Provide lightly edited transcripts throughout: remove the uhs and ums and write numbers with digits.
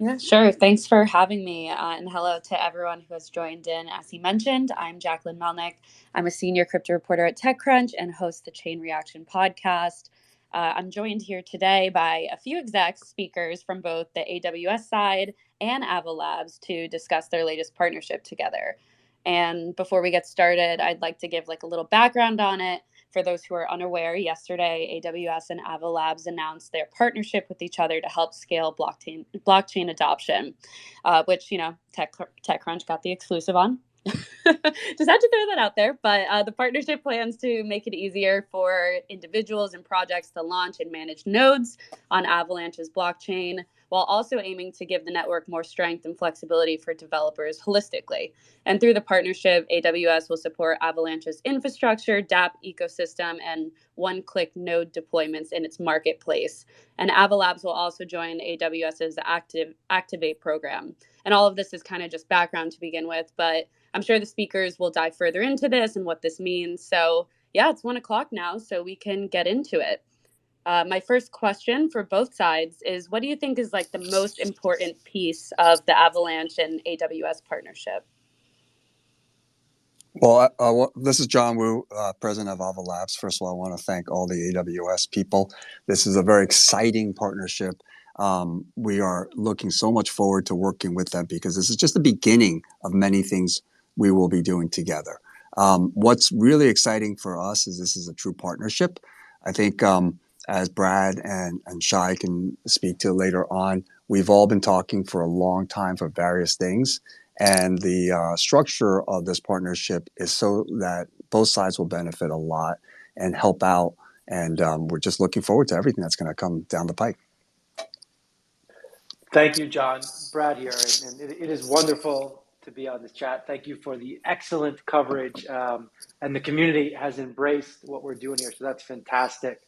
Yeah, sure. Thanks for having me. And hello to everyone who has joined in. As he mentioned, I'm Jacquelyn Melinek. I'm a senior crypto reporter at TechCrunch and host the Chain Reaction podcast. I'm joined here today by a few exec speakers from both the AWS side and Ava Labs to discuss their latest partnership together. And before we get started, I'd like to give like a little background on it. For those who are unaware, yesterday AWS and Ava Labs announced their partnership with each other to help scale blockchain adoption, which TechCrunch got the exclusive on. Just had to throw that out there. But the partnership plans to make it easier for individuals and projects to launch and manage nodes on Avalanche's blockchain, while also aiming to give the network more strength and flexibility for developers holistically. And through the partnership, AWS will support Avalanche's infrastructure, DApp ecosystem, and one-click node deployments in its marketplace. And Ava Labs will also join AWS's Activate program. And all of this is kind of just background to begin with, but I'm sure the speakers will dive further into this and what this means. So yeah, it's 1:00 now, so we can get into it. My first question for both sides is, what do you think is like the most important piece of the Avalanche and AWS partnership? Well, this is John Wu, president of Ava Labs. First of all, I want to thank all the AWS people. This is a very exciting partnership. We are looking so much forward to working with them because this is just the beginning of many things we will be doing together. What's really exciting for us is this is a true partnership. I think as Brad and Shai can speak to later on, we've all been talking for a long time for various things. And the structure of this partnership is so that both sides will benefit a lot and help out. And we're just looking forward to everything that's going to come down the pike. Thank you, John. Brad here. And it is wonderful to be on this chat. Thank you for the excellent coverage. And the community has embraced what we're doing here. So that's fantastic.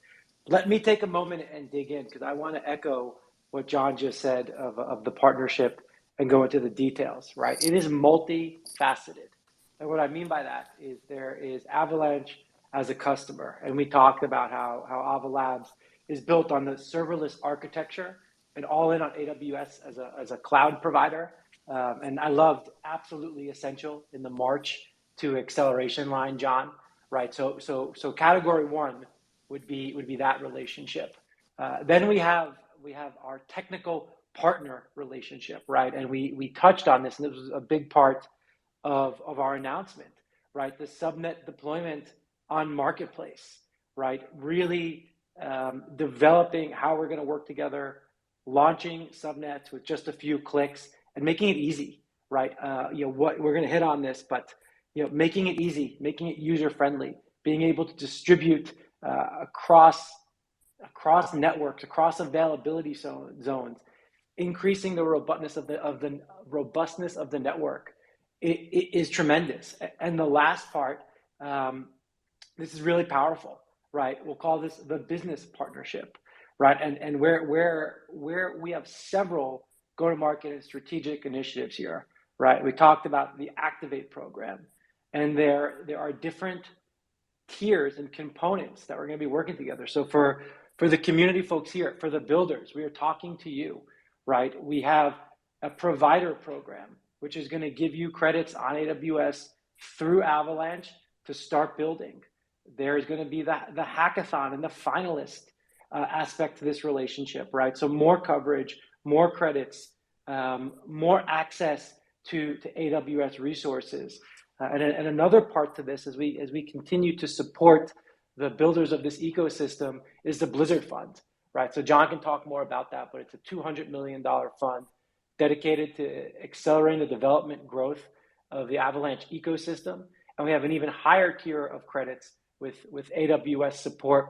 Let me take a moment and dig in because I want to echo what John just said of the partnership and go into the details, right? It is multifaceted. And what I mean by that is there is Avalanche as a customer. And we talked about how Ava Labs is built on the serverless architecture and all in on AWS as a cloud provider. And I loved absolutely essential in the March to acceleration line, John, right? So category one would be that relationship. Then we have our technical partner relationship, right? And we touched on this, and this was a big part of our announcement, right? The subnet deployment on marketplace, right? Really developing how we're going to work together, launching subnets with just a few clicks, and making it easy, right? What we're going to hit on this, but making it easy, making it user friendly, being able to distribute across networks, across availability zones, increasing the robustness of the robustness of the network. It is tremendous. And the last part, this is really powerful, right? We'll call this the business partnership, right? And where we have several go-to-market and strategic initiatives here, right? We talked about the Activate program, and there are different tiers and components that we're going to be working together. So for the community folks here, for the builders, we are talking to you, right? We have a provider program, which is going to give you credits on AWS through Avalanche to start building. There's going to be the hackathon and the finalist aspect to this relationship, right? So more coverage, more credits, more access to AWS resources. And another part to this as we continue to support the builders of this ecosystem is the Blizzard Fund, right? So John can talk more about that, but it's a $200 million fund dedicated to accelerating the development growth of the Avalanche ecosystem. And we have an even higher tier of credits with AWS support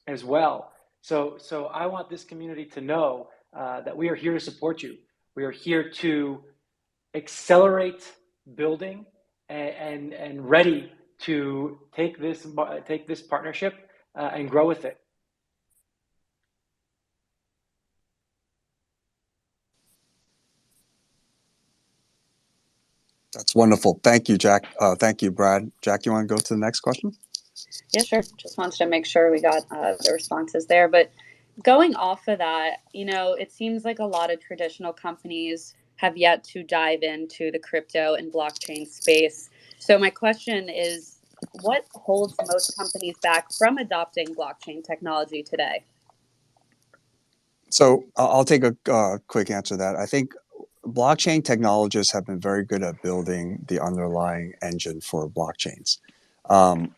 as well. So I want this community to know that we are here to support you. We are here to accelerate building and ready to take this partnership and grow with it. That's wonderful. Thank you, Jack. Thank you, Brad. Jack, you want to go to the next question? Yeah, sure. Just wanted to make sure we got the responses there. But Going off of that, it seems like a lot of traditional companies have yet to dive into the crypto and blockchain space. So my question is, what holds most companies back from adopting blockchain technology today? So I'll take a quick answer to that. I think blockchain technologists have been very good at building the underlying engine for blockchains.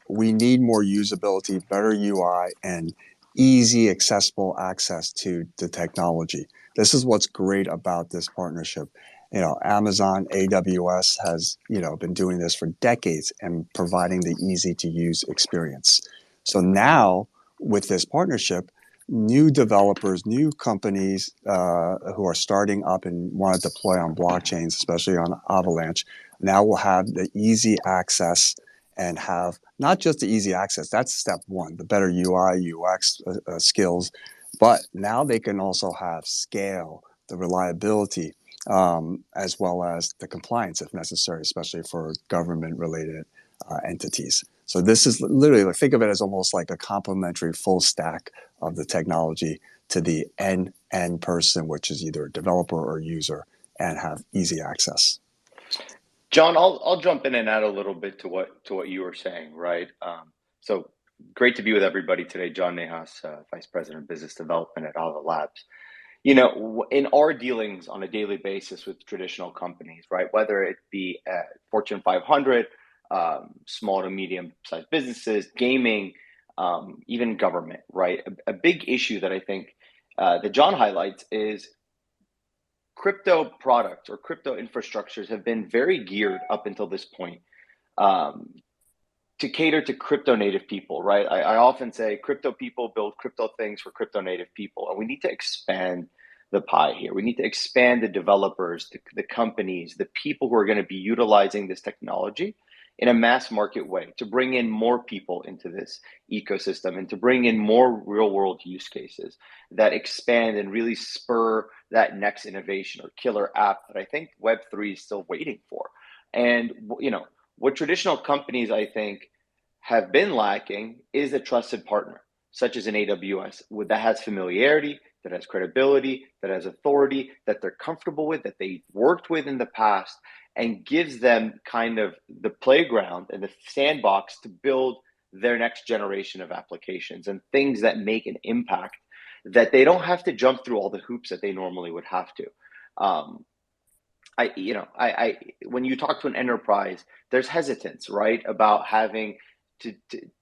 We need more usability, better UI, and easy, accessible access to the technology. This is what's great about this partnership. Amazon AWS has been doing this for decades and providing the easy to use experience. So now with this partnership, new developers, new companies who are starting up and want to deploy on blockchains, especially on Avalanche, now will have the easy access and have not just the easy access, that's step one, the better UI, UX skills, but now they can also have scale, the reliability, as well as the compliance if necessary, especially for government related entities. So this is literally, like, think of it as almost like a complementary full stack of the technology to the end person, which is either a developer or user, and have easy access. John, I'll jump in and add a little bit to what you were saying, right? So great to be with everybody today. John Nahas, Vice President of Business Development at Ava Labs. In our dealings on a daily basis with traditional companies, right, whether it be Fortune 500, small to medium sized businesses, gaming, even government, right? A big issue that I think that John highlights is crypto products or crypto infrastructures have been very geared up until this point to cater to crypto native people, right? I often say crypto people build crypto things for crypto native people, and we need to expand the pie here. We need to expand the developers, the companies, the people who are going to be utilizing this technology in a mass market way to bring in more people into this ecosystem and to bring in more real world use cases that expand and really spur that next innovation or killer app that I think Web3 is still waiting for. And, what traditional companies, I think, have been lacking is a trusted partner, such as an AWS, that has familiarity, that has credibility, that has authority, that they're comfortable with, that they worked with in the past, and gives them kind of the playground and the sandbox to build their next generation of applications and things that make an impact, that they don't have to jump through all the hoops that they normally would have to. When you talk to an enterprise, there's hesitance, right, about having to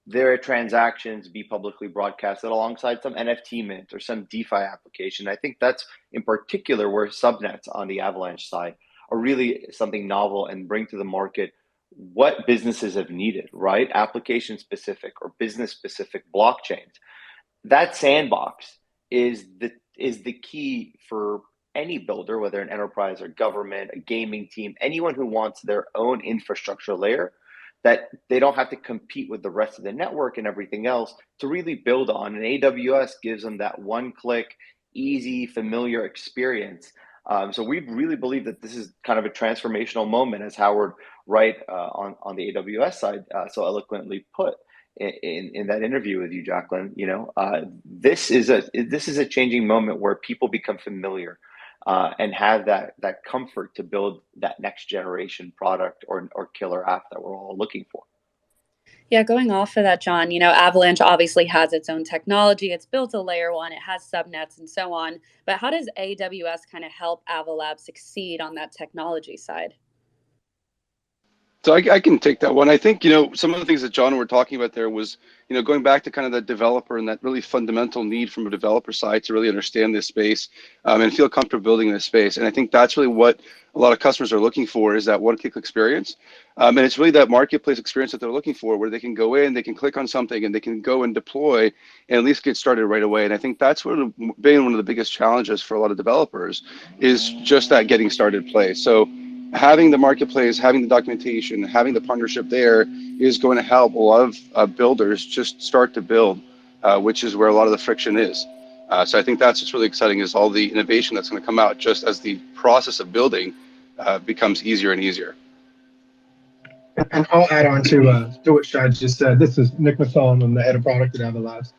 their transactions be publicly broadcasted alongside some NFT mint or some DeFi application. I think that's in particular where subnets on the Avalanche side are really something novel and bring to the market what businesses have needed, right? Application specific or business specific blockchains. That sandbox is the key for any builder, whether an enterprise or government, a gaming team, anyone who wants their own infrastructure layer that they don't have to compete with the rest of the network and everything else to really build on. And AWS gives them that one-click, easy, familiar experience. So we really believe that this is kind of a transformational moment, as Howard Wright on the AWS side so eloquently put in that interview with you, Jacquelyn. This is a changing moment where people become familiar and have that comfort to build that next generation product or killer app that we're all looking for. Yeah, going off of that, John, Avalanche obviously has its own technology. It's built a layer one, it has subnets and so on. But how does AWS kind of help Ava Labs succeed on that technology side? So I can take that one. I think, some of the things that John were talking about there was, going back to kind of the developer and that really fundamental need from a developer side to really understand this space and feel comfortable building this space. And I think that's really what a lot of customers are looking for, is that one-click experience. And it's really that marketplace experience that they're looking for, where they can go in, they can click on something, and they can go and deploy and at least get started right away. And I think that's been one of the biggest challenges for a lot of developers, is just that getting started place. So having the marketplace, having the documentation, having the partnership there is going to help a lot of builders just start to build, which is where a lot of the friction is. So I think that's what's really exciting, is all the innovation that's going to come out just as the process of building becomes easier and easier. And I'll add on to what Shai just said. This is Nick Mussallem. I'm the head of product at Ava Labs.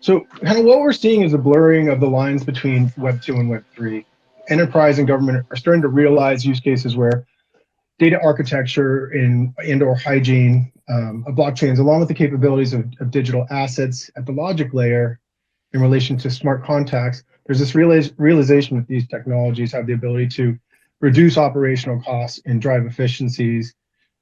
So kind of what we're seeing is a blurring of the lines between Web 2 and Web 3. Enterprise and government are starting to realize use cases where data architecture and or hygiene of blockchains, along with the capabilities of digital assets at the logic layer in relation to smart contracts, there's this realization that these technologies have the ability to reduce operational costs and drive efficiencies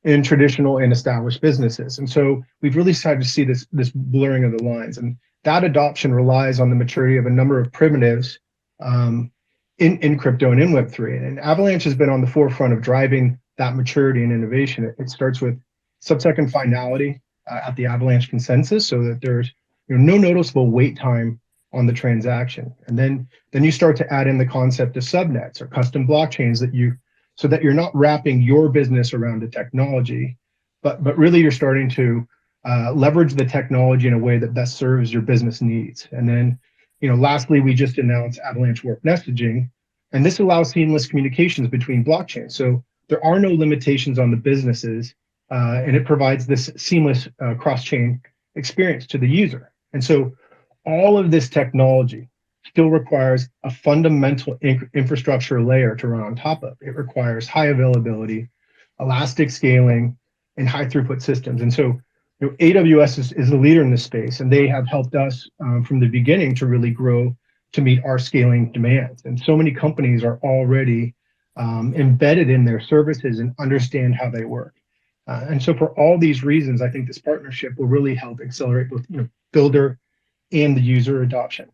in traditional and established businesses. And so we've really started to see this blurring of the lines. And that adoption relies on the maturity of a number of primitives in crypto and in Web3. And Avalanche has been on the forefront of driving that maturity and innovation. It starts with sub-second finality at the Avalanche consensus, so that there's no noticeable wait time on the transaction. And then you start to add in the concept of subnets or custom blockchains so that you're not wrapping your business around a technology, but really you're starting to leverage the technology in a way that best serves your business needs. And then, lastly, we just announced Avalanche Work Messaging, and this allows seamless communications between blockchains. So there are no limitations on the businesses, and it provides this seamless cross-chain experience to the user. And so all of this technology still requires a fundamental infrastructure layer to run on top of. It requires high availability, elastic scaling, and high throughput systems. And so AWS is the leader in this space, and they have helped us from the beginning to really grow to meet our scaling demands. And so many companies are already embedded in their services and understand how they work. And so for all these reasons, I think this partnership will really help accelerate both builder and the user adoption.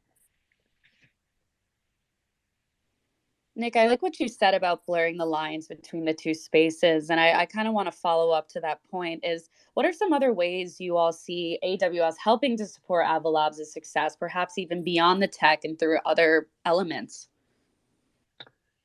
Nick, I like what you said about blurring the lines between the two spaces. And I kind of want to follow up to that point is, what are some other ways you all see AWS helping to support Ava Labs' success, perhaps even beyond the tech and through other elements?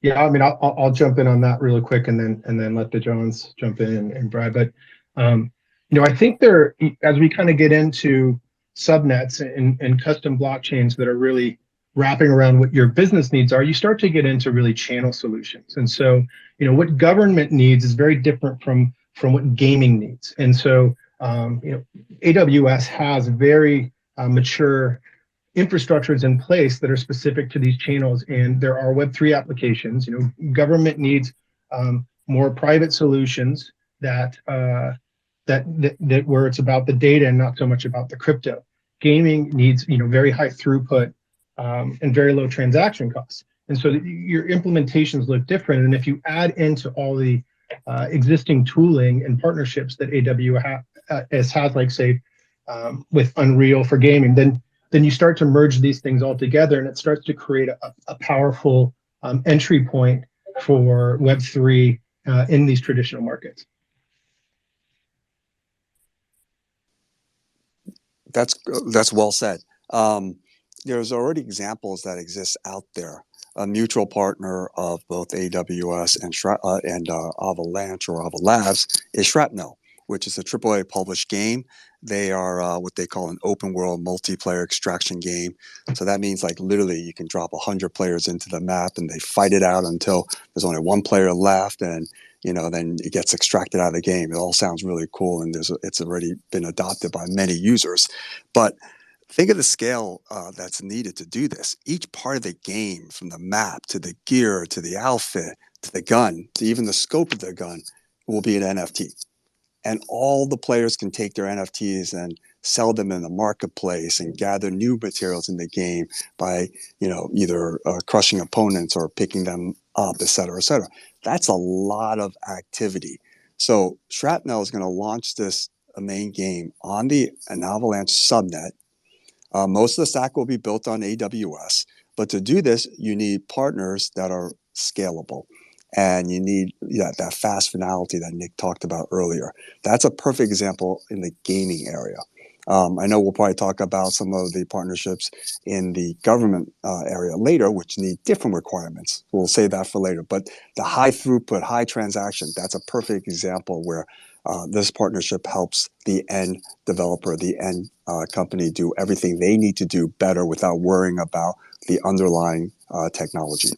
Yeah, I mean, I'll jump in on that really quick, and then let the Johns jump in and Brad. But I think as we kind of get into subnets and custom blockchains that are really wrapping around what your business needs are, you start to get into really channel solutions. And so, what government needs is very different from what gaming needs. And so, AWS has very mature infrastructures in place that are specific to these channels, and there are Web3 applications. Government needs more private solutions that where it's about the data and not so much about the crypto. Gaming needs very high throughput and very low transaction costs, and so your implementations look different. And if you add into all the existing tooling and partnerships that AWS has, like say with Unreal for gaming, then you start to merge these things all together, and it starts to create a powerful entry point for Web3 in these traditional markets. That's well said. There's already examples that exist out there. A mutual partner of both AWS and Avalanche or Ava Labs is Shrapnel, which is a AAA published game. They are what they call an open world multiplayer extraction game. So that means like literally you can drop 100 players into the map and they fight it out until there's only one player left, and then it gets extracted out of the game. It all sounds really cool, and it's already been adopted by many users. But think of the scale that's needed to do this. Each part of the game, from the map to the gear to the outfit to the gun to even the scope of the gun, will be an NFT. And all the players can take their NFTs and sell them in the marketplace and gather new materials in the game by, either crushing opponents or picking them up, et cetera, et cetera. That's a lot of activity. So Shrapnel is going to launch this main game on an Avalanche subnet. Most of the stack will be built on AWS. But to do this, you need partners that are scalable. And you need that fast finality that Nick talked about earlier. That's a perfect example in the gaming area. I know we'll probably talk about some of the partnerships in the government area later, which need different requirements. We'll save that for later. But the high throughput, high transaction, that's a perfect example where this partnership helps the end developer, the end company do everything they need to do better without worrying about the underlying technology.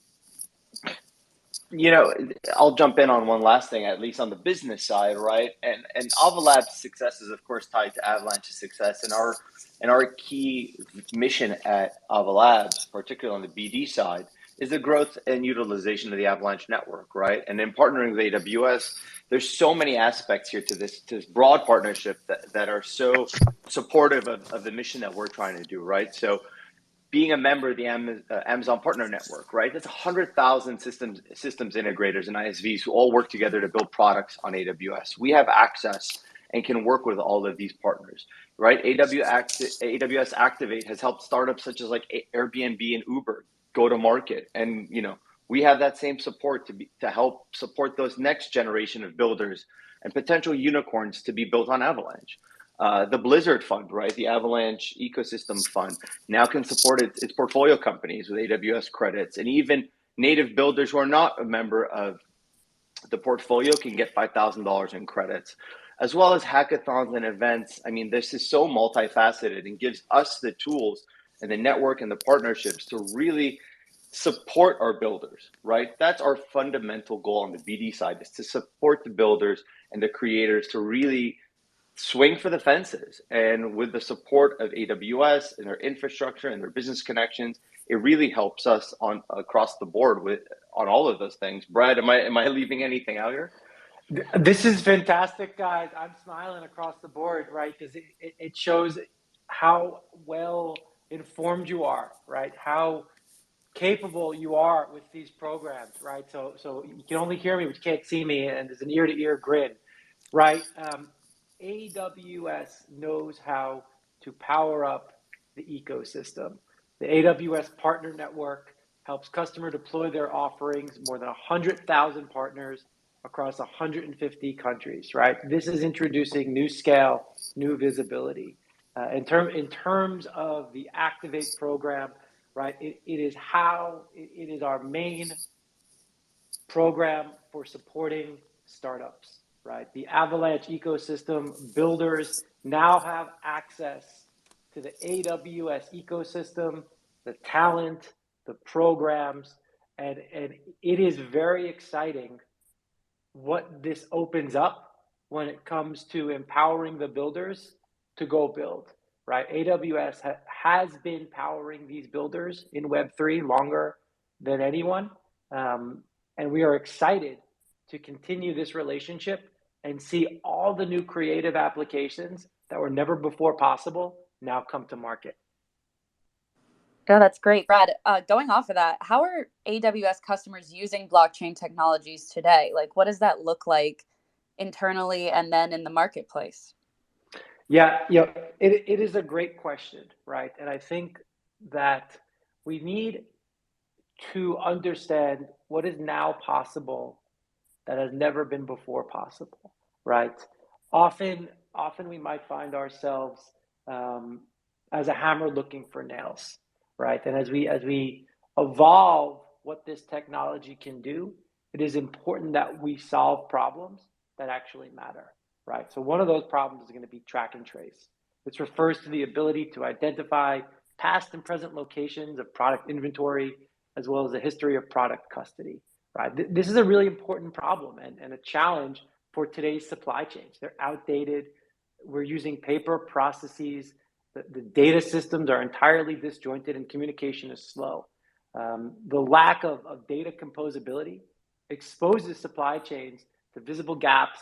I'll jump in on one last thing, at least on the business side, right? And Ava Labs' success is, of course, tied to Avalanche's success. And our And our key mission at Ava Labs, particularly on the BD side, is the growth and utilization of the Avalanche network, right? And in partnering with AWS, there's so many aspects here to this broad partnership that are so supportive of the mission that we're trying to do, right? So being a member of the Amazon Partner Network, right? That's 100,000 systems integrators and ISVs who all work together to build products on AWS. We have access and can work with all of these partners, right? AWS Activate has helped startups such as like Airbnb and Uber go to market, and we have that same support to help support those next generation of builders and potential unicorns to be built on Avalanche. The Blizzard Fund, right? The Avalanche Ecosystem Fund now can support its portfolio companies with AWS credits, and even native builders who are not a member of the portfolio can get $5,000 in credits, as well as hackathons and events. I mean, this is so multifaceted and gives us the tools and the network and the partnerships to really support our builders, right? That's our fundamental goal on the BD side, is to support the builders and the creators to really swing for the fences. And with the support of AWS and their infrastructure and their business connections, it really helps us on across the board on all of those things. Brad, am I leaving anything out here? This is fantastic, guys. I'm smiling across the board, right? Because it shows how well informed you are, right? How capable you are with these programs, right? So you can only hear me, but you can't see me, and there's an ear-to-ear grin, right? AWS knows how to power up the ecosystem. The AWS Partner Network helps customers deploy their offerings, more than 100,000 partners across 150 countries, right? This is introducing new scale, new visibility. In terms of the Activate program, right, it is our main program for supporting startups, right? The Avalanche ecosystem builders now have access to the AWS ecosystem, the talent, the programs, and it is very exciting what this opens up when it comes to empowering the builders to go build, right? AWS has been powering these builders in Web3 longer than anyone. And we are excited to continue this relationship and see all the new creative applications that were never before possible now come to market. Yeah, that's great. Brad, going off of that, how are AWS customers using blockchain technologies today? Like, what does that look like internally and then in the marketplace? Yeah, it is a great question, right? And I think that we need to understand what is now possible that has never been before possible, right? Often we might find ourselves as a hammer looking for nails, right? And as we evolve what this technology can do, it is important that we solve problems that actually matter, right? So one of those problems is going to be track and trace. This refers to the ability to identify past and present locations of product inventory, as well as the history of product custody, right? This is a really important problem and a challenge for today's supply chains. They're outdated. We're using paper processes. The data systems are entirely disjointed and communication is slow. The lack of data composability exposes supply chains to visible gaps,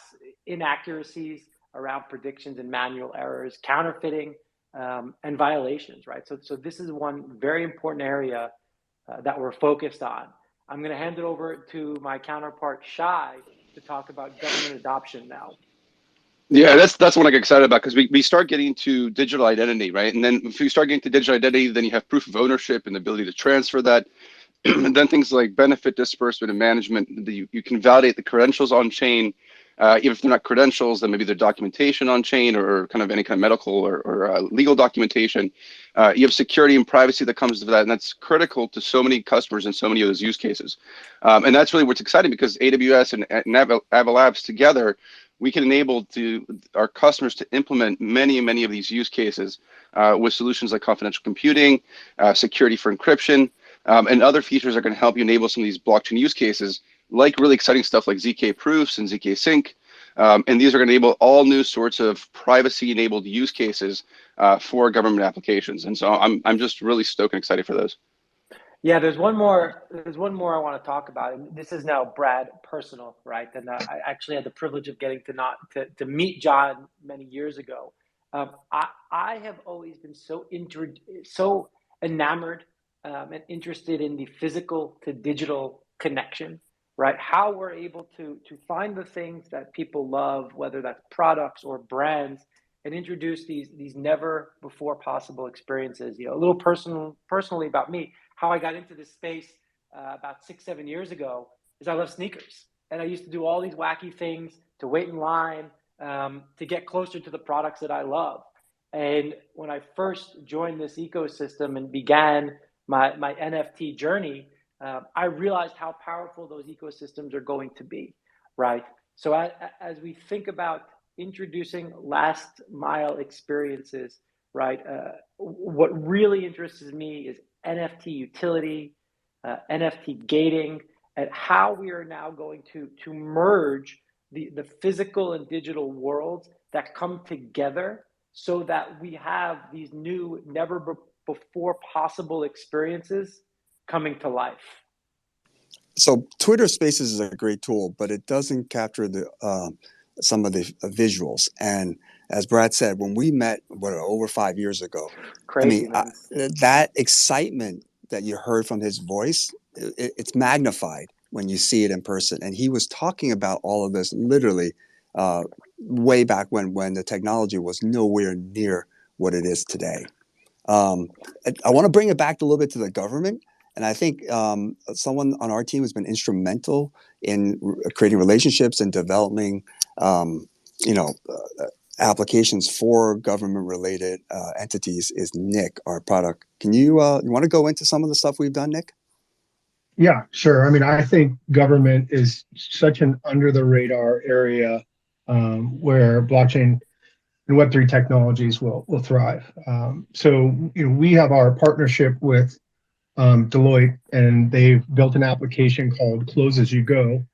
inaccuracies around predictions and manual errors, counterfeiting, and violations, right? So this is one very important area that we're focused on. I'm going to hand it over to my counterpart, Shai, to talk about government adoption now. Yeah, that's what I get excited about, because we start getting to digital identity, right? And then if you start getting to digital identity, then you have proof of ownership and the ability to transfer that. And then things like benefit disbursement and management, you can validate the credentials on chain. Even if they're not credentials, then maybe they're documentation on chain or kind of any kind of medical or legal documentation. You have security and privacy that comes with that, and that's critical to so many customers and so many of those use cases. And that's really what's exciting, because AWS and Ava Labs together, we can enable our customers to implement many of these use cases with solutions like confidential computing, security for encryption, and other features that are going to help you enable some of these blockchain use cases, like really exciting stuff like ZK proofs and ZK sync, And these are going to enable all new sorts of privacy-enabled use cases for government applications. And so I'm just really stoked and excited for those. Yeah, there's one more I want to talk about, and this is now Brad personal, right? And I actually had the privilege of getting to meet John many years ago. I have always been so enamored and interested in the physical to digital connection, right? How we're able to find the things that people love, whether that's products or brands, and introduce these never before possible experiences. You know, a little personally about me, how I got into this space about 6-7 years ago is I love sneakers, and I used to do all these wacky things to wait in line to get closer to the products that I love. And when I first joined this ecosystem and began my NFT journey, I realized how powerful those ecosystems are going to be, right? So as we think about introducing last mile experiences, right? What really interests me is NFT utility, NFT gating, and how we are now going to merge the physical and digital worlds that come together so that we have these new, never before possible experiences coming to life. So Twitter Spaces is a great tool, but it doesn't capture the some of the visuals. And as Brad said, when we met over 5 years ago, Crazy, that excitement that you heard from his voice, it's magnified when you see it in person. And he was talking about all of this literally way back when the technology was nowhere near what it is today. I want to bring it back a little bit to the government. And I think someone on our team has been instrumental in creating relationships and developing, applications for government-related entities is Nick, our product. Can you want to go into some of the stuff we've done, Nick? Yeah, sure. I mean, I think government is such an under-the-radar area where blockchain and Web3 technologies will thrive. We have our partnership with Deloitte, and they've built an application called Close as You Go,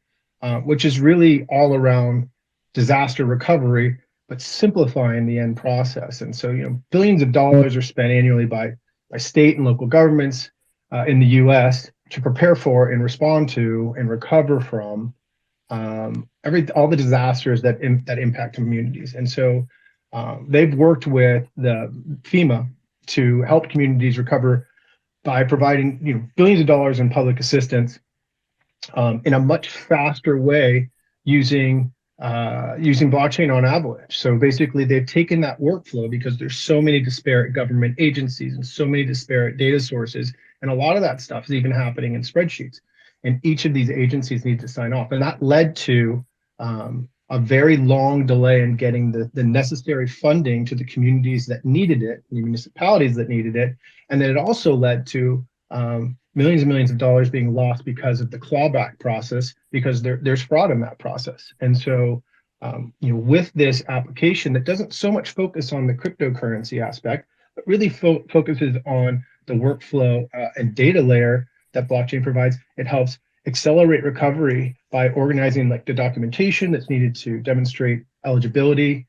which is really all around disaster recovery, but simplifying the end process. And so, billions of dollars are spent annually by state and local governments in the U.S. to prepare for and respond to and recover from all the disasters that impact communities. And so they've worked with the FEMA to help communities recover by providing billions of dollars in public assistance in a much faster way using blockchain on Avalanche. So basically, they've taken that workflow because there's so many disparate government agencies and so many disparate data sources, and a lot of that stuff is even happening in spreadsheets. And each of these agencies need to sign off, and that led to a very long delay in getting the necessary funding to the communities that needed it, the municipalities that needed it. And then it also led to millions and millions of dollars being lost because of the clawback process, because there's fraud in that process. And so, with this application that doesn't so much focus on the cryptocurrency aspect, but really focuses on the workflow and data layer that blockchain provides, it helps accelerate recovery by organizing the documentation that's needed to demonstrate eligibility.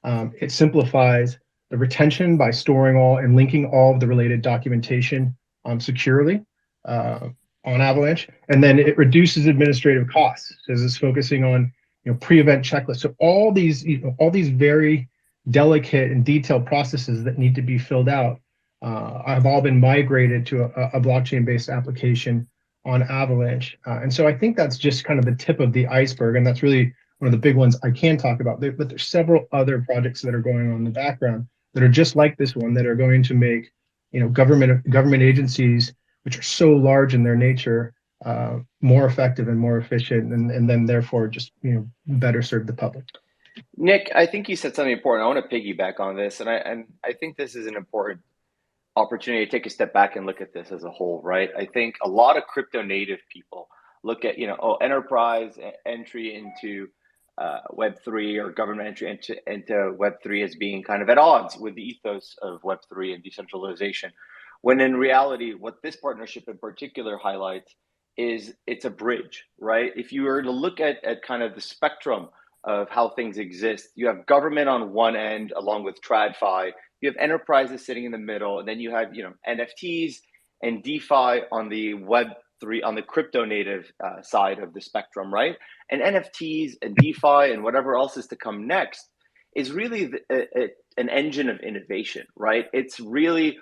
It simplifies the retention by storing all and linking all of the related documentation securely on Avalanche. And then it reduces administrative costs because it's focusing on pre-event checklists. So all these very delicate and detailed processes that need to be filled out have all been migrated to a blockchain-based application on Avalanche. And so I think that's just kind of the tip of the iceberg, and that's really one of the big ones I can talk about. But there's several other projects that are going on in the background that are just like this one, that are going to make government agencies, which are so large in their nature, more effective and more efficient, and then therefore just better serve the public. Nick, I think you said something important. I want to piggyback on this, and I think this is an important opportunity to take a step back and look at this as a whole, right? I think a lot of crypto native people look at enterprise entry into Web3 or government entry into Web3 as being kind of at odds with the ethos of Web3 and decentralization, when in reality, what this partnership in particular highlights is it's a bridge, right? If you were to look at kind of the spectrum of how things exist. You have government on one end, along with TradFi. You have enterprises sitting in the middle, and then you have NFTs and DeFi on the Web3, on the crypto native side of the spectrum, right? And NFTs and DeFi and whatever else is to come next is really an engine of innovation, right? It's really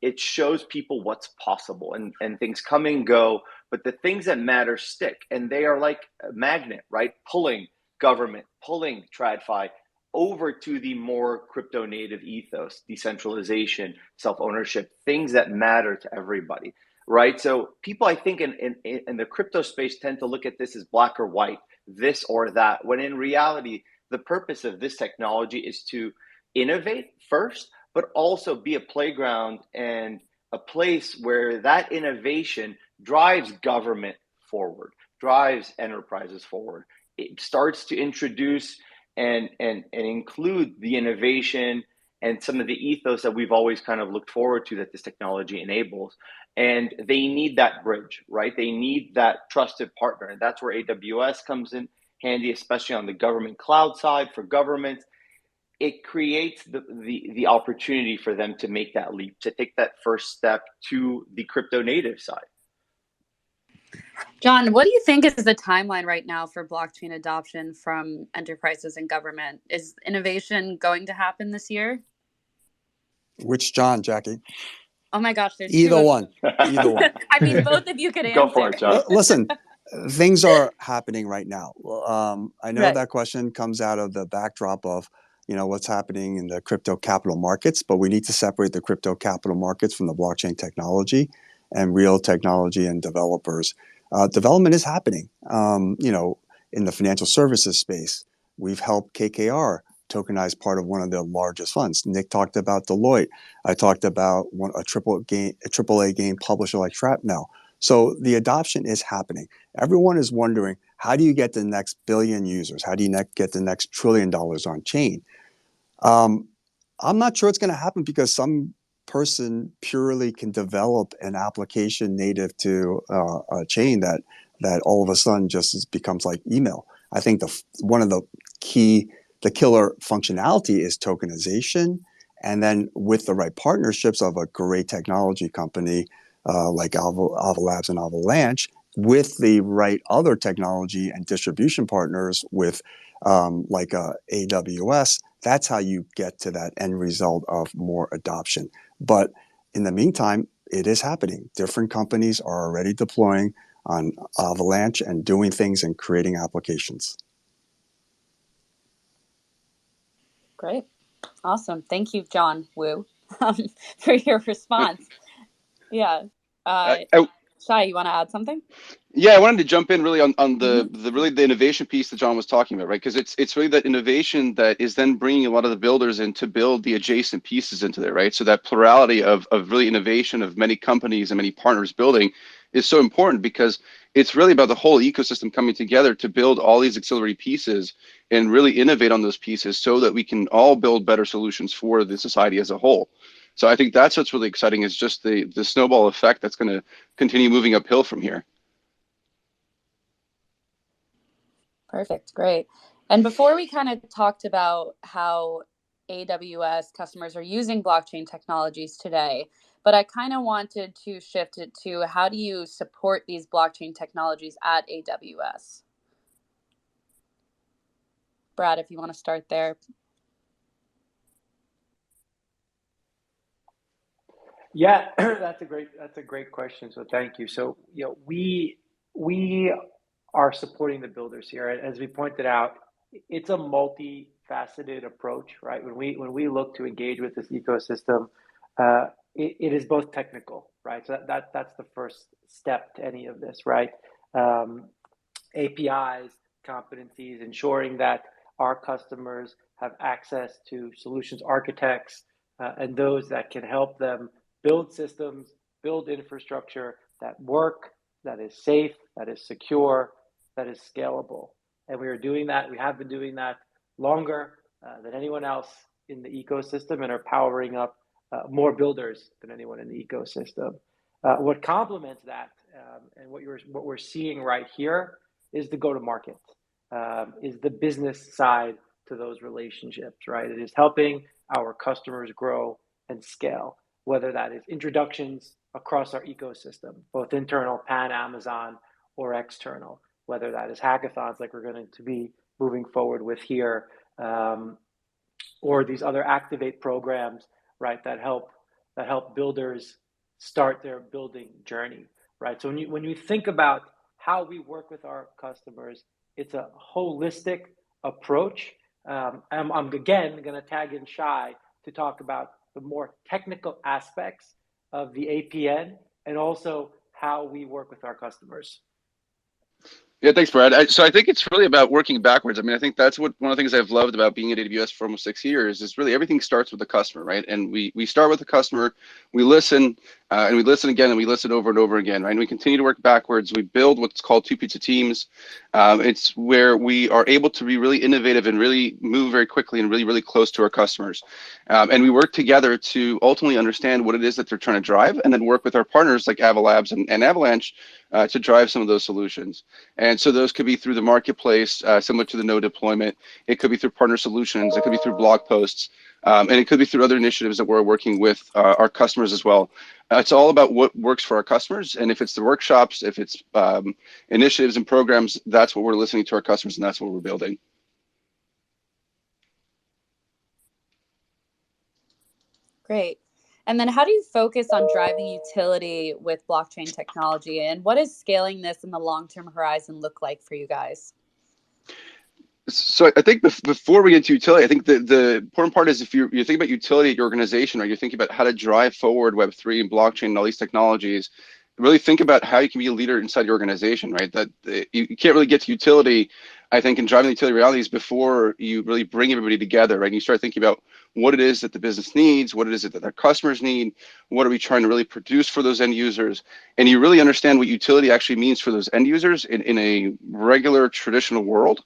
it shows people what's possible, and things come and go, but the things that matter stick, and they are like a magnet, right? Pulling government, pulling TradFi over to the more crypto native ethos, decentralization, self-ownership, things that matter to everybody, right? So people, I think, in the crypto space tend to look at this as black or white, this or that, when in reality, the purpose of this technology is to innovate first, but also be a playground and a place where that innovation drives government forward, drives enterprises forward. It starts to introduce and include the innovation and some of the ethos that we've always kind of looked forward to that this technology enables. And they need that bridge, right? They need that trusted partner. And that's where AWS comes in handy, especially on the government cloud side for governments. It creates the opportunity for them to make that leap, to take that first step to the crypto native side. John, what do you think is the timeline right now for blockchain adoption from enterprises and government? Is innovation going to happen this year? Which John, Jackie? Oh my gosh, there's either two one. Either one. I mean, both of you could answer. Go for it, John. Listen, things are happening right now. I know Right. that question comes out of the backdrop of what's happening in the crypto capital markets, but we need to separate the crypto capital markets from the blockchain technology and real technology and developers. Development is happening. In the financial services space, we've helped KKR tokenize part of one of the largest funds. Nick talked about Deloitte. I talked about a AAA game publisher like Shrapnel. So the adoption is happening. Everyone is wondering, how do you get the next billion users? How do you get the next $1 trillion on chain? I'm not sure it's going to happen because some person purely can develop an application native to a chain that all of a sudden just becomes like email. I think one of the killer functionality is tokenization, and then with the right partnerships of a great technology company like Ava Labs and Avalanche, with the right other technology and distribution partners with like AWS, that's how you get to that end result of more adoption. But in the meantime, it is happening. Different companies are already deploying on Avalanche and doing things and creating applications. Great. Awesome. Thank you, John Woo, for your response. Yeah. Shai, you want to add something? Yeah, I wanted to jump in really on the really the innovation piece that John was talking about, right? Because it's really that innovation that is then bringing a lot of the builders in to build the adjacent pieces into there, right? So that plurality of really innovation of many companies and many partners building is so important, because it's really about the whole ecosystem coming together to build all these auxiliary pieces and really innovate on those pieces so that we can all build better solutions for the society as a whole. So I think that's what's really exciting, is just the snowball effect that's going to continue moving uphill from here. Perfect. Great. And before we kind of talked about how AWS customers are using blockchain technologies today, but I kind of wanted to shift it to, how do you support these blockchain technologies at AWS? Brad, if you want to start there. Yeah, that's a great question. So thank you. So we are supporting the builders here. As we pointed out, it's a multifaceted approach, right? When we look to engage with this ecosystem, it is both technical, right? So that's the first step to any of this, right? APIs, competencies, ensuring that our customers have access to solutions architects and those that can help them build systems, build infrastructure that work, that is safe, that is secure, that is scalable. And we are doing that. We have been doing that longer than anyone else in the ecosystem, and are powering up more builders than anyone in the ecosystem. What complements that, and what we're seeing right here, is the go-to-market. is the business side to those relationships, right? It is helping our customers grow and scale, whether that is introductions across our ecosystem, both internal, pan Amazon, or external, whether that is hackathons like we're going to be moving forward with here, or these other Activate programs, right, that help builders start their building journey, right? So when you think about how we work with our customers, it's a holistic approach. I'm again going to tag in Shai to talk about the more technical aspects of the APN and also how we work with our customers. Yeah, thanks, Brad. So I think it's really about working backwards. I mean, I think that's one of the things I've loved about being at AWS for almost 6 years is really everything starts with the customer, right? And we start with the customer, we listen, and we listen again, and we listen over and over again, right? And we continue to work backwards. We build what's called two pizza teams. It's where we are able to be really innovative and really move very quickly and really, really close to our customers. And we work together to ultimately understand what it is that they're trying to drive, and then work with our partners like Ava Labs and Avalanche to drive some of those solutions. And so those could be through the marketplace, similar to the node deployment. It could be through partner solutions. It could be through blog posts. And it could be through other initiatives that we're working with our customers as well. It's all about what works for our customers. And if it's the workshops, if it's initiatives and programs, that's what we're listening to our customers, and that's what we're building. Great. And then how do you focus on driving utility with blockchain technology? And what does scaling this in the long-term horizon look like for you guys? So I think before we get to utility, I think the important part is if you think about utility at your organization, or you're thinking about how to drive forward Web3 and blockchain and all these technologies, really think about how you can be a leader inside your organization, right? That you can't really get to utility, I think, in driving the utility realities before you really bring everybody together, right? And you start thinking about what it is that the business needs, what it is that their customers need, what are we trying to really produce for those end users, and you really understand what utility actually means for those end users in a regular traditional world,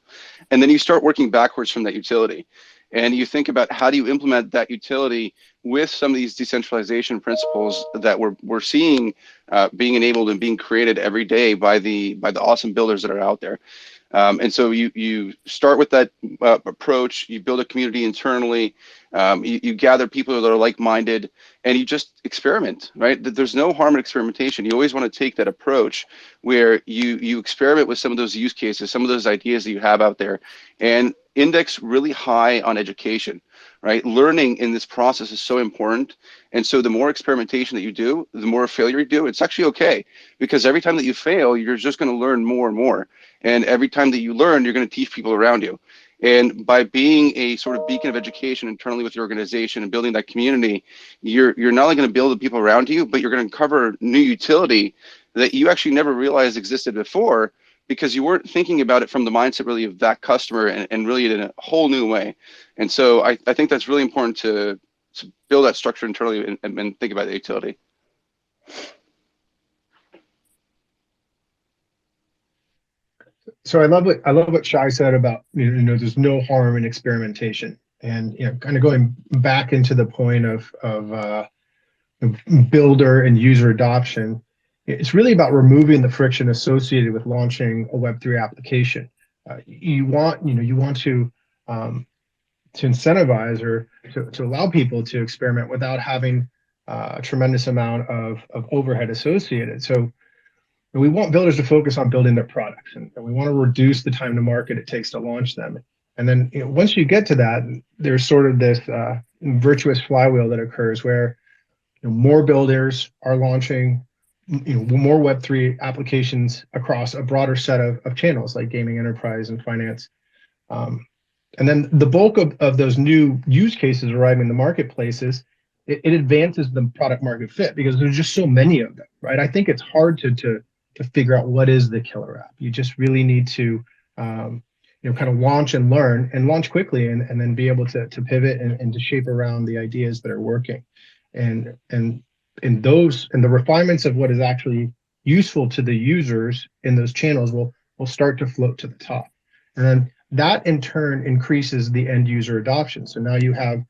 and then you start working backwards from that utility. And you think about how do you implement that utility with some of these decentralization principles that we're seeing being enabled and being created every day by the awesome builders that are out there. And so you start with that approach, you build a community internally, you gather people that are like-minded, and you just experiment, right? There's no harm in experimentation. You always want to take that approach where you experiment with some of those use cases, some of those ideas that you have out there, and index really high on education, right? Learning in this process is so important. And so the more experimentation that you do, the more failure you do, it's actually okay, because every time that you fail, you're just going to learn more and more. And every time that you learn, you're going to teach people around you. And by being a sort of beacon of education internally with your organization and building that community, you're not only going to build the people around you, but you're going to uncover new utility that you actually never realized existed before, because you weren't thinking about it from the mindset really of that customer and really in a whole new way. And so I think that's really important to build that structure internally and think about the utility. So I love what Shai said about, there's no harm in experimentation, and kind of going back into the point of builder and user adoption. It's really about removing the friction associated with launching a Web3 application. You want to incentivize or to allow people to experiment without having a tremendous amount of overhead associated. So we want builders to focus on building their products, and we want to reduce the time to market it takes to launch them. And then once you get to that, there's sort of this virtuous flywheel that occurs where more builders are launching more Web3 applications across a broader set of channels like gaming, enterprise, and finance. And then the bulk of those new use cases arriving in the marketplaces, it advances the product market fit because there's just so many of them, right? I think it's hard to figure out what is the killer app. You just really need to kind of launch and learn and launch quickly and then be able to pivot and to shape around the ideas that are working. And the refinements of what is actually useful to the users in those channels will start to float to the top. And then that in turn increases the end user adoption. So now you have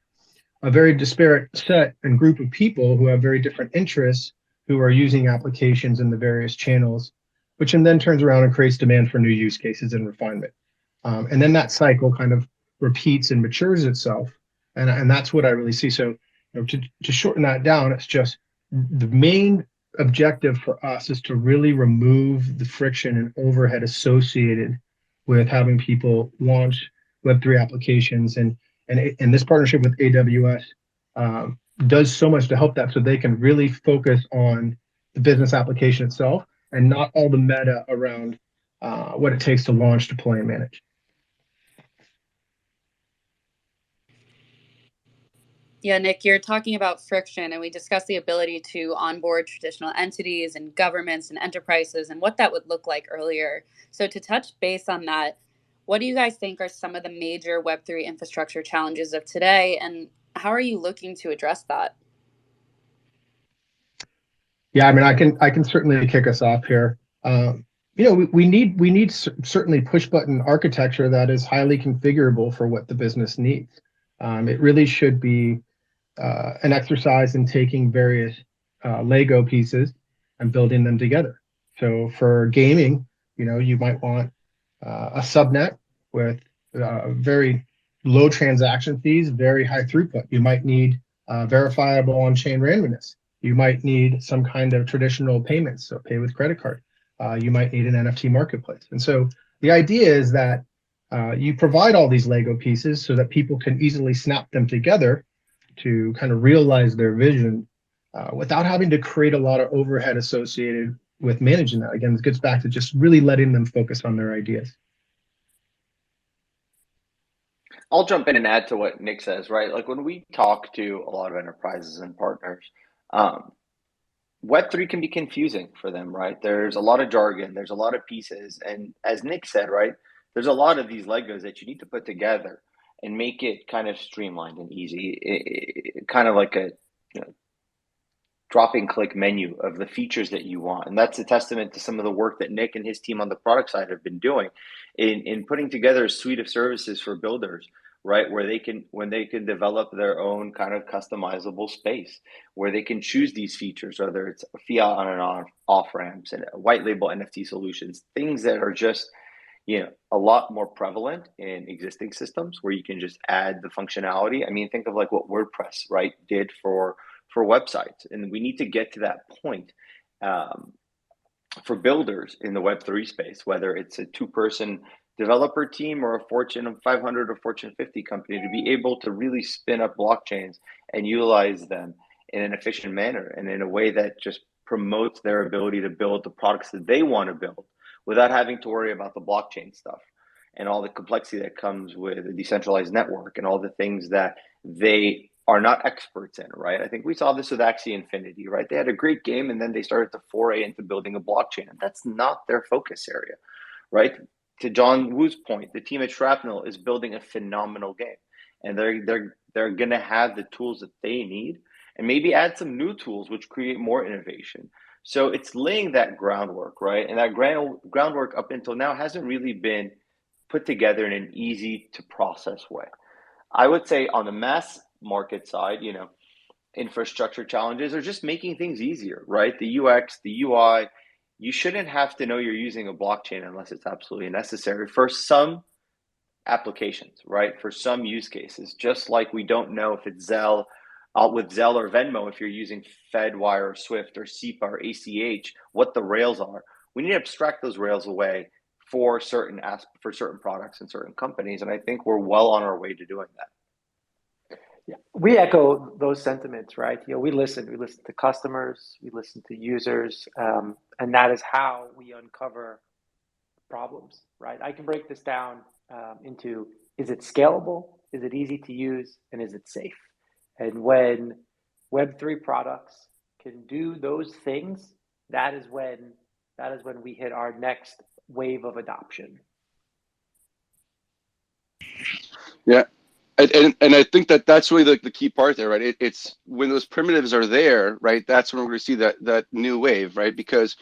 a very disparate set and group of people who have very different interests who are using applications in the various channels, which then turns around and creates demand for new use cases and refinement. And then that cycle kind of repeats and matures itself. And that's what I really see. So, to shorten that down, it's just the main objective for us is to really remove the friction and overhead associated with having people launch Web3 applications. And this partnership with AWS does so much to help that, so they can really focus on the business application itself and not all the meta around what it takes to launch, deploy, and manage. Yeah, Nick, you're talking about friction, and we discussed the ability to onboard traditional entities and governments and enterprises and what that would look like earlier. So to touch base on that, what do you guys think are some of the major Web3 infrastructure challenges of today, and how are you looking to address that? Yeah, I mean, I can certainly kick us off here. We need certainly push button architecture that is highly configurable for what the business needs. It really should be an exercise in taking various Lego pieces and building them together. So for gaming, you might want a subnet with very low transaction fees, very high throughput. You might need verifiable on-chain randomness. You might need some kind of traditional payments, so pay with credit card. You might need an NFT marketplace. And so the idea is that you provide all these Lego pieces so that people can easily snap them together to kind of realize their vision without having to create a lot of overhead associated with managing that. Again, it gets back to just really letting them focus on their ideas. I'll jump in and add to what Nick says, right? Like when we talk to a lot of enterprises and partners, Web3 can be confusing for them, right? There's a lot of jargon, there's a lot of pieces. And as Nick said, right, there's a lot of these Legos that you need to put together and make it kind of streamlined and easy, kind of like a drop and click menu of the features that you want. And that's a testament to some of the work that Nick and his team on the product side have been doing in putting together a suite of services for builders, right? Where they can, when they can develop their own kind of customizable space, where they can choose these features, whether it's fiat on and off ramps and white label NFT solutions, things that are just, a lot more prevalent in existing systems where you can just add the functionality. I mean, think of like what WordPress, right, did for websites. And we need to get to that point for builders in the Web3 space, whether it's a two-person developer team or a Fortune 500 or Fortune 50 company, to be able to really spin up blockchains and utilize them in an efficient manner and in a way that just promotes their ability to build the products that they want to build without having to worry about the blockchain stuff and all the complexity that comes with a decentralized network and all the things that they are not experts in, right? I think we saw this with Axie Infinity, right? They had a great game and then they started to foray into building a blockchain, and that's not their focus area, right? To John Woo's point, the team at Shrapnel is building a phenomenal game, and they're going to have the tools that they need, and maybe add some new tools which create more innovation. So it's laying that groundwork, right? And that groundwork up until now hasn't really been put together in an easy to process way. I would say on the mass market side, infrastructure challenges are just making things easier, right? The UX, the UI, you shouldn't have to know you're using a blockchain unless it's absolutely necessary for some applications, right? For some use cases, just like we don't know if it's Zelle with Zelle or Venmo, if you're using Fedwire or Swift or SEPA or ACH, what the rails are. We need to abstract those rails away for certain products and certain companies, and I think we're well on our way to doing that. Yeah, we echo those sentiments, right? We listen to customers, we listen to users, and that is how we uncover problems, right? I can break this down into, is it scalable? Is it easy to use? And is it safe? And when Web3 products can do those things, that is when we hit our next wave of adoption. Yeah. And I think that's really the key part there, right? It's when those primitives are there, right? That's when we're going to see that new wave, right? Because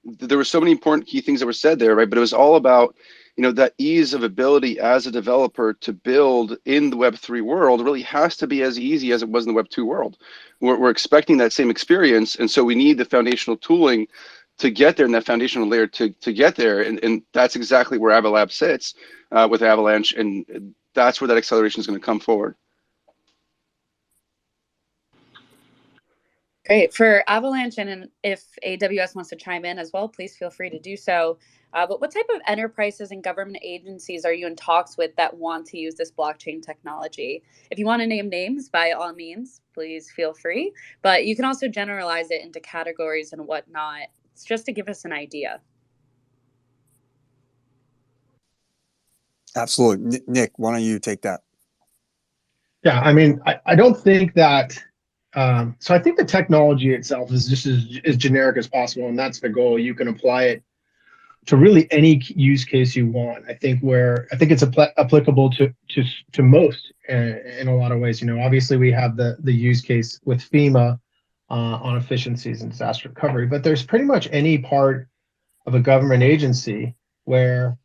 there were so many important key things that were said there, right? But it was all about, that ease of ability as a developer to build in the Web3 world really has to be as easy as it was in the Web2 world. We're expecting that same experience, and so we need the foundational tooling to get there, and that foundational layer to get there. And that's exactly where Ava Labs sits with Avalanche, and that's where that acceleration is going to come forward. Great. For Avalanche, and if AWS wants to chime in as well, please feel free to do so. But what type of enterprises and government agencies are you in talks with that want to use this blockchain technology? If you want to name names, by all means, please feel free. But you can also generalize it into categories and whatnot. It's just to give us an idea. Absolutely. Nick, why don't you take that? Yeah, I mean, I don't think that. So I think the technology itself is just as generic as possible, and that's the goal. You can apply it to really any use case you want. I think it's applicable to most in a lot of ways. You know, obviously we have the use case with FEMA on efficiencies and disaster recovery, but there's pretty much any part of a government agency where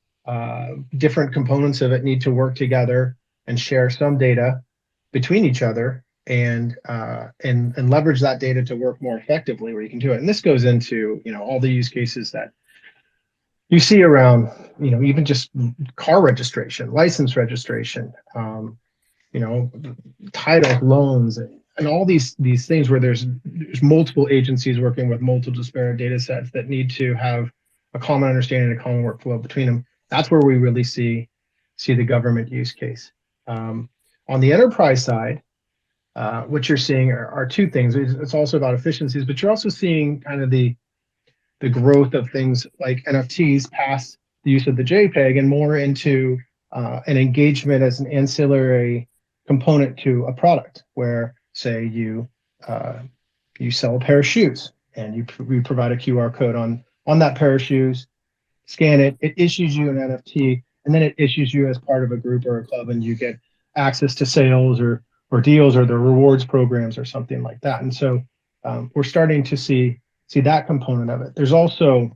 different components of it need to work together and share some data between each other and leverage that data to work more effectively where you can do it. And this goes into, you know, all the use cases that you see around, you know, even just car registration, license registration, you know, title, loans, and all these things where there's multiple agencies working with multiple disparate data sets that need to have a common understanding, a common workflow between them. That's where we really see the government use case. On the enterprise side, what you're seeing are two things. It's also about efficiencies, but you're also seeing kind of the growth of things like NFTs past the use of the JPEG and more into an engagement as an ancillary component to a product, where say you sell a pair of shoes and you provide a QR code on that pair of shoes, scan it, it issues you an NFT, and then it issues you as part of a group or a club, and you get access to sales or deals or the rewards programs or something like that. And so we're starting to see that component of it. There's also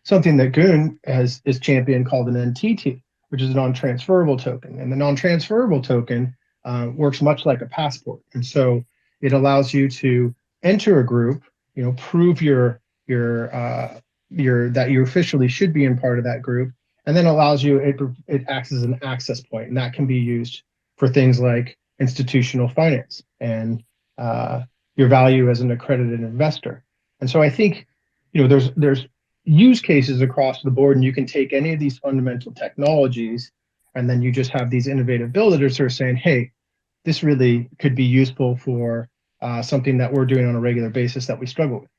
something that Goon is championed called an NTT, which is a non-transferable token. And the non-transferable token works much like a passport. And so it allows you to enter a group, you know, prove that you officially should be in part of that group, and then allows you, it acts as an access point, and that can be used for things like institutional finance and your value as an accredited investor. And so I think, you know, there's use cases across the board, and you can take any of these fundamental technologies, and then you just have these innovative builders who are saying, hey, this really could be useful for something that we're doing on a regular basis that we struggle with.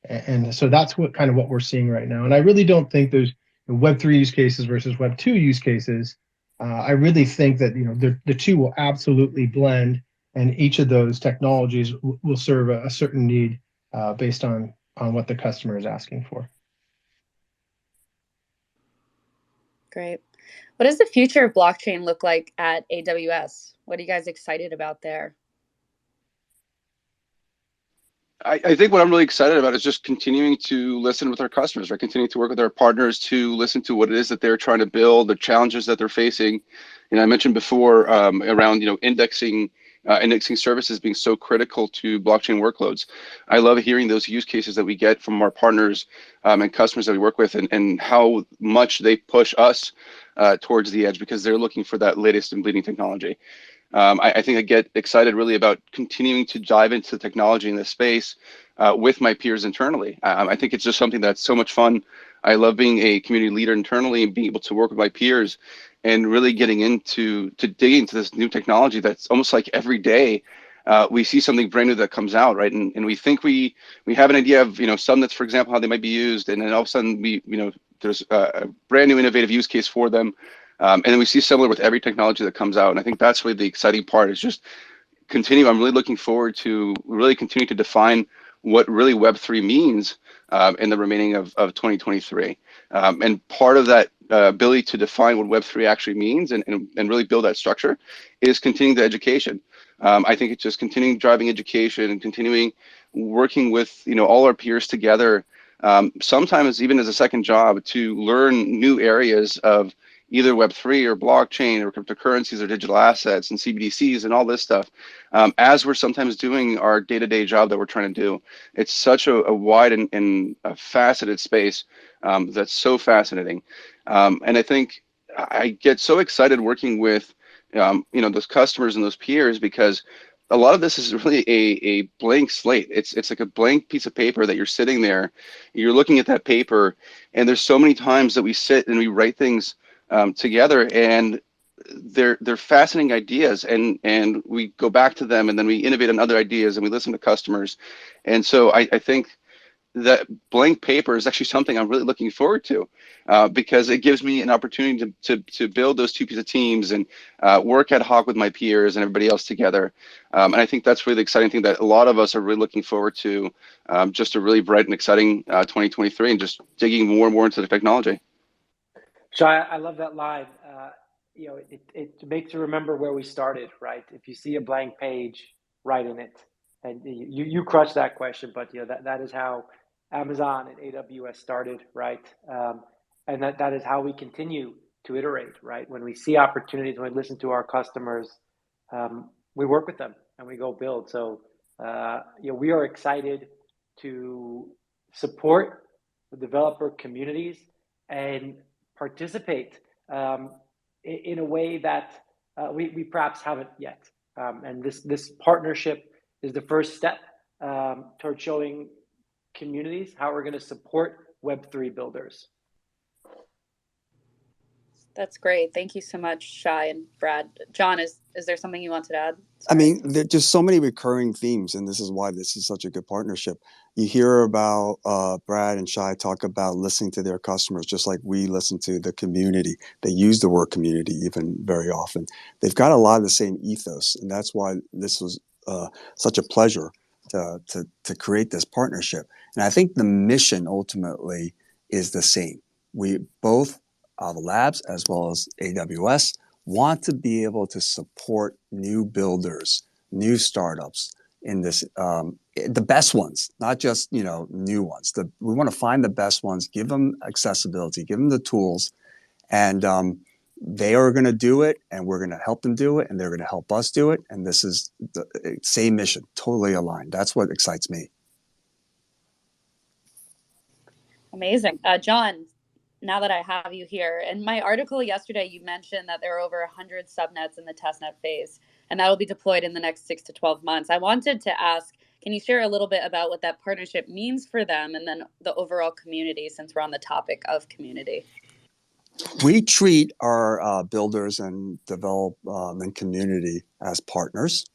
And so that's what we're seeing right now. And I really don't think there's Web3 use cases versus Web2 use cases. I really think that, you know, the two will absolutely blend, and each of those technologies will serve a certain need based on what the customer is asking for. Great. What does the future of blockchain look like at AWS? What are you guys excited about there? I think what I'm really excited about is just continuing to listen with our customers, right? Continuing to work with our partners to listen to what it is that they're trying to build, the challenges that they're facing. And I mentioned before around, you know, indexing services being so critical to blockchain workloads. I love hearing those use cases that we get from our partners and customers that we work with, and how much they push us towards the edge because they're looking for that latest and bleeding technology. I think I get excited really about continuing to dive into the technology in this space with my peers internally. I think it's just something that's so much fun. I love being a community leader internally and being able to work with my peers and really getting into dig into this new technology that's almost like every day we see something brand new that comes out, right? And we think we have an idea of, you know, subnets, for example, how they might be used, and then all of a sudden there's a brand new innovative use case for them. And then we see similar with every technology that comes out. And I think that's really the exciting part, is just continue. I'm really looking forward to really continue to define what really Web3 means in the remaining of 2023. And part of that ability to define what Web3 actually means and really build that structure is continuing the education. I think it's just continuing driving education and continuing working with, you know, all our peers together, sometimes even as a second job, to learn new areas of either Web3 or blockchain or cryptocurrencies or digital assets and CBDCs and all this stuff, as we're sometimes doing our day-to-day job that we're trying to do. It's such a wide and a faceted space that's so fascinating. And I think I get so excited working with those customers and those peers, because a lot of this is really a blank slate. It's like a blank piece of paper that you're sitting there, you're looking at that paper, and there's so many times that we sit and we write things together, and they're fascinating ideas, and we go back to them, and then we innovate on other ideas, and we listen to customers. And so I think that blank paper is actually something I'm really looking forward to, because it gives me an opportunity to build those two pieces of teams and work ad hoc with my peers and everybody else together. And I think that's really the exciting thing that a lot of us are really looking forward to, just a really bright and exciting 2023, and just digging more and more into the technology. Shai, I love that line. It makes you remember where we started, right? If you see a blank page, write in it. And you crushed that question, but that is how Amazon and AWS started, right? And that is how we continue to iterate, right? When we see opportunities, when we listen to our customers, we work with them and we go build. So we are excited to support the developer communities and participate in a way that we perhaps haven't yet. And this partnership is the first step towards showing communities how we're going to support Web3 builders. That's great. Thank you so much, Shai and Brad. John, is there something you wanted to add? Sorry. I mean, there's just so many recurring themes, and this is why this is such a good partnership. You hear about Brad and Shai talk about listening to their customers, just like we listen to the community. They use the word community even very often. They've got a lot of the same ethos, and that's why this was such a pleasure to create this partnership. And I think the mission ultimately is the same. We both, Ava Labs as well as AWS, want to be able to support new builders, new startups in this, the best ones, not just new ones. We want to find the best ones, give them accessibility, give them the tools, and they are going to do it, and we're going to help them do it, and they're going to help us do it. And this is the same mission, totally aligned. That's what excites me. Amazing. John, now that I have you here, in my article yesterday, you mentioned that there are over 100 subnets in the testnet phase, and that will be deployed in the next 6 to 12 months. I wanted to ask, can you share a little bit about what that partnership means for them and then the overall community, since we're on the topic of community? We treat our builders and development community as partners.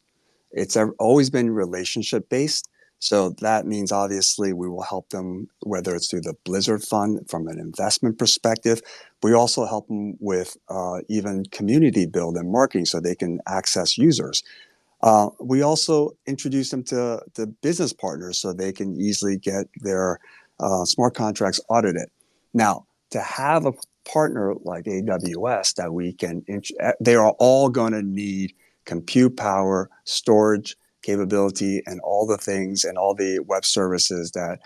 It's always been relationship based. So that means obviously we will help them, whether it's through the Blizzard Fund from an investment perspective. We also help them with even community build and marketing so they can access users. We also introduce them to business partners so they can easily get their smart contracts audited. Now, to have a partner like AWS that we can, they are all going to need compute power, storage capability, and all the things and all the web services that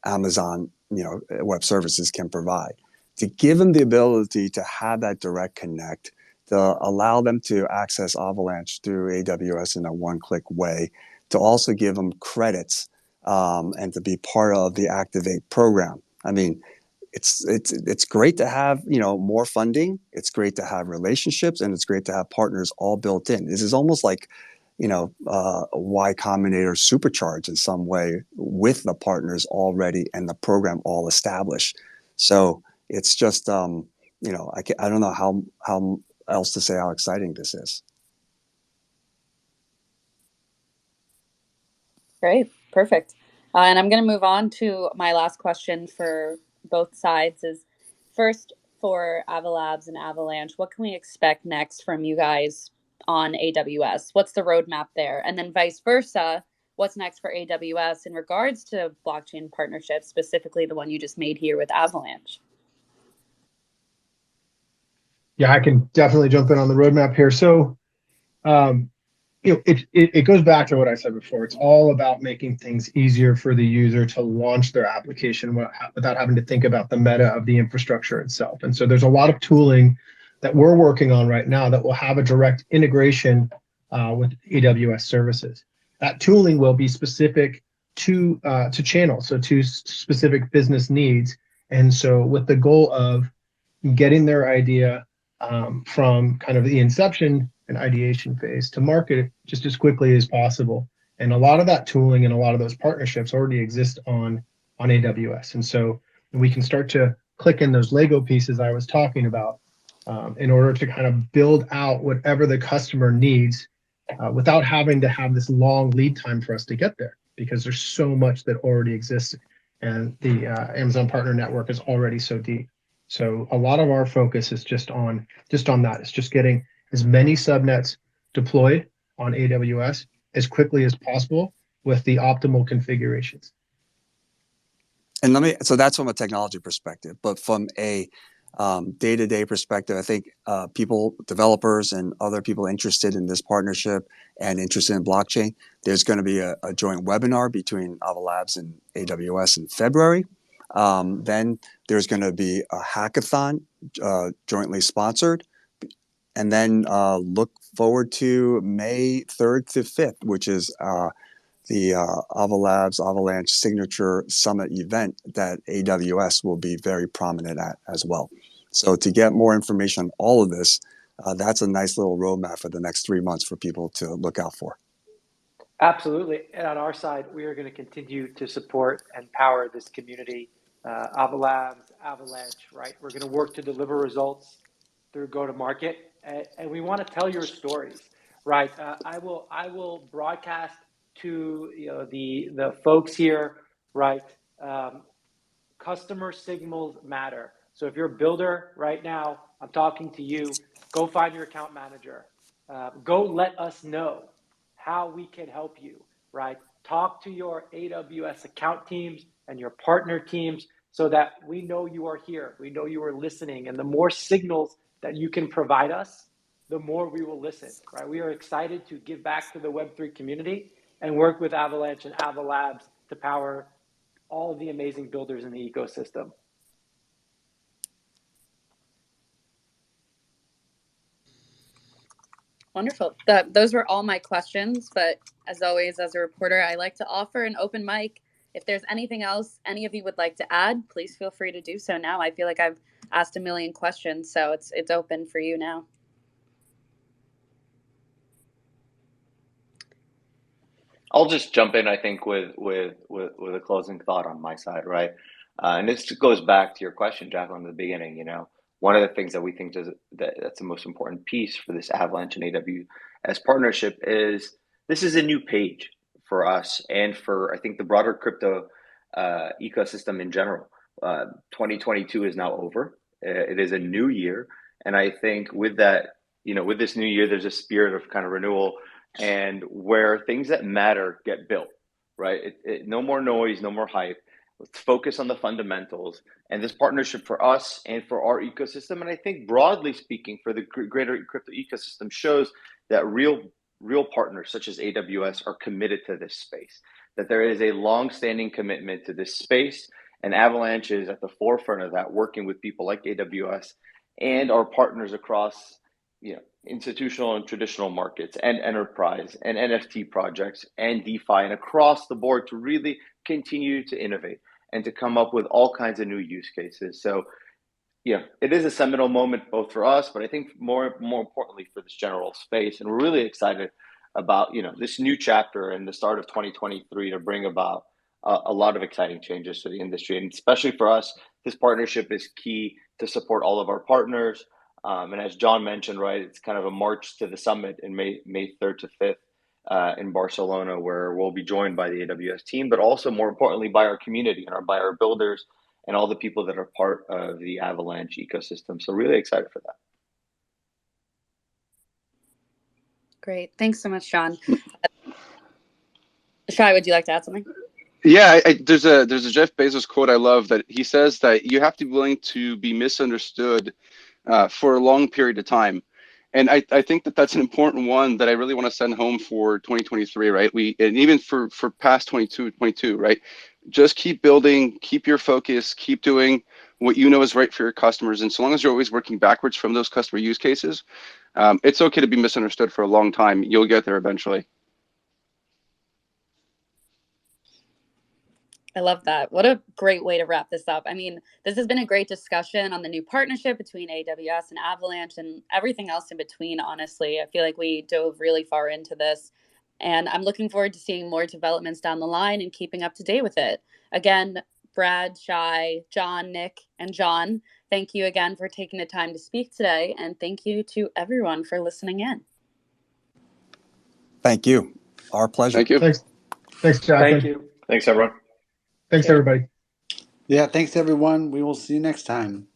Amazon, web services can provide. To give them the ability to have that direct connect, to allow them to access Avalanche through AWS in a one-click way, to also give them credits and to be part of the Activate program. I mean, it's great to have more funding. It's great to have relationships, and it's great to have partners all built in. This is almost like Y Combinator supercharged in some way with the partners already and the program all established. So it's just I don't know how else to say how exciting this is. Great, perfect. And I'm going to move on to my last question for both sides. Is first, for Ava Labs and Avalanche, what can we expect next from you guys on AWS? What's the roadmap there? And then vice versa, what's next for AWS in regards to blockchain partnerships, specifically the one you just made here with Avalanche? Yeah, I can definitely jump in on the roadmap here. So it goes back to what I said before. It's all about making things easier for the user to launch their application without having to think about the meta of the infrastructure itself. And so there's a lot of tooling that we're working on right now that will have a direct integration with AWS services. That tooling will be specific to channels, so to specific business needs. And so with the goal of getting their idea from kind of the inception and ideation phase to market just as quickly as possible. And a lot of that tooling and a lot of those partnerships already exist on AWS. And so we can start to click in those Lego pieces I was talking about in order to kind of build out whatever the customer needs without having to have this long lead time for us to get there, because there's so much that already exists and the Amazon Partner Network is already so deep. So a lot of our focus is just on that. It's just getting as many subnets deployed on AWS as quickly as possible with the optimal configurations. And so that's from a technology perspective, but from a day-to-day perspective, I think developers and other people interested in this partnership and interested in blockchain, there's going to be a joint webinar between Ava Labs and AWS in February. Then there's going to be a hackathon jointly sponsored. And then look forward to May 3rd to 5th, which is the Ava Labs Avalanche Signature Summit event that AWS will be very prominent at as well. So to get more information on all of this, that's a nice little roadmap for the next 3 months for people to look out for. Absolutely. And on our side, we are going to continue to support and power this community. Ava Labs, Avalanche, right? We're going to work to deliver results through go-to-market, and we want to tell your stories, right? I will broadcast to the folks here, right? Customer signals matter. So if you're a builder right now, I'm talking to you. Go find your account manager. Go let us know how we can help you, right? Talk to your AWS account teams and your partner teams so that we know you are here. We know you are listening. And the more signals that you can provide us, the more we will listen, right? We are excited to give back to the Web3 community and work with Avalanche and Ava Labs to power all of the amazing builders in the ecosystem. Wonderful. Those were all my questions, but as always, as a reporter, I like to offer an open mic. If there's anything else any of you would like to add, please feel free to do so now. I feel like I've asked a million questions, so it's open for you now. I'll just jump in, I think, with a closing thought on my side, right? And this goes back to your question, Jacquelyn, in the beginning. One of the things that we think that's the most important piece for this Avalanche and AWS partnership is this is a new page for us and for, I think, the broader crypto ecosystem in general. 2022 is now over. It is a new year. And I think with that, with this new year, there's a spirit of kind of renewal and where things that matter get built, right? No more noise, no more hype. Let's focus on the fundamentals. And this partnership for us and for our ecosystem, and I think broadly speaking for the greater crypto ecosystem, shows that real partners such as AWS are committed to this space, that there is a long-standing commitment to this space, and Avalanche is at the forefront of that, working with people like AWS and our partners across institutional and traditional markets and enterprise and NFT projects and DeFi and across the board to really continue to innovate and to come up with all kinds of new use cases. So, it is a seminal moment both for us, but I think more importantly for this general space. And we're really excited about, this new chapter and the start of 2023 to bring about a lot of exciting changes to the industry. And especially for us, this partnership is key to support all of our partners. And as John mentioned, right, it's kind of a march to the summit in May 3rd to 5th in Barcelona, where we'll be joined by the AWS team, but also more importantly by our community and by our builders and all the people that are part of the Avalanche ecosystem. So really excited for that. Great. Thanks so much, John. Shai, would you like to add something? Yeah, there's a Jeff Bezos quote I love that he says that you have to be willing to be misunderstood for a long period of time. And I think that that's an important one that I really want to send home for 2023, right? And even for past 22, right? Just keep building, keep your focus, keep doing what you know is right for your customers. And so long as you're always working backwards from those customer use cases, it's okay to be misunderstood for a long time. You'll get there eventually. I love that. What a great way to wrap this up. I mean, this has been a great discussion on the new partnership between AWS and Avalanche and everything else in between, honestly. I feel like we dove really far into this, and I'm looking forward to seeing more developments down the line and keeping up to date with it. Again, Brad, Shai, John, Nick, and John, thank you again for taking the time to speak today, and thank you to everyone for listening in. Thank you. Our pleasure. Thank you. Thanks, Jacquelyn. Thank you. Thanks, everyone. Thanks, everybody. Yeah, thanks everyone. We will see you next time.